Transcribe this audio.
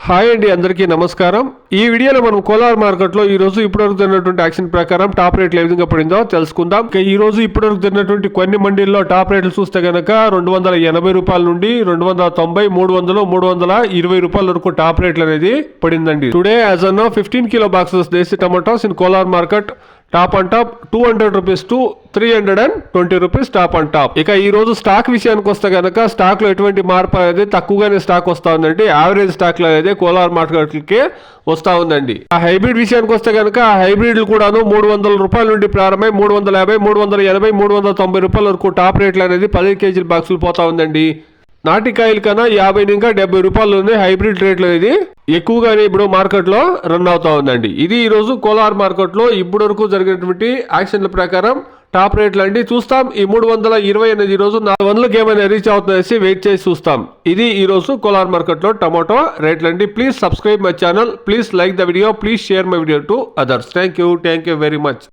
Hi అండి, అందరికీ నమస్కారం. ఈ వీడియోలో మనం కోలార్ మార్కెట్లో ఈ రోజు ఇప్పటివరకు జరిగినటువంటి యాక్షన్ ప్రకారం టాప్ రేట్లు ఏ విధంగా పడిందో తెలుసుకుందాం. ఈ రోజు ఇప్పటివరకు జరిగినటువంటి కొన్ని మండీల్లో టాప్ రేట్లు చూస్తే కనుక 280 రూపాయల నుండి 290, 300, 320 రూపాయల వరకు టాప్ రేట్లు అనేది పడిందండి. Today as an 15 kilo boxes desi tomatoes in Kolar market top and top 200 rupees to 320 rupees top and top. ఇక ఈ రోజు స్టాక్ విషయానికి వస్తే కనుక స్టాక్ లో ఎటువంటి మార్పు అనేది తక్కువగానే స్టాక్ వస్తా ఉందండి. యావరేజ్ స్టాక్ లో అనేది కోలార్ మార్కెట్లకి వస్తా ఉందండి. ఆ హైబ్రిడ్ విషయానికి వస్తే కనుక ఆ హైబ్రిడ్లు కూడాను 300 రూపాయల నుండి ప్రారంభమై 350, 380, 390 రూపాయల వరకు టాప్ రేట్లు అనేది 10 కేజీల బాక్సులు పోతా ఉందండి. నాటికాయల కన్నా 50 ఇంకా 70 రూపాయలు హైబ్రిడ్ రేట్లు అనేది ఎక్కువగానే ఇప్పుడు మార్కెట్ లో రన్ అవుతా ఉందండి. ఇది ఈ రోజు కోలార్ మార్కెట్ లో ఇప్పటి వరకు జరిగినటువంటి యాక్షన్ల ప్రకారం టాప్ రేట్లు అండి. చూస్తాం ఈ 320 అనేది ఈ రోజు 400కి ఏమైనా రీచ్ అవుతుందనేసి వెయిట్ చేసి చూస్తాం. ఇది ఈ రోజు కోలార్ మార్కెట్ లో టమాటో రేట్లు అండి. Please subscribe my channel, please like the video, please share my video to others. Thank you very much.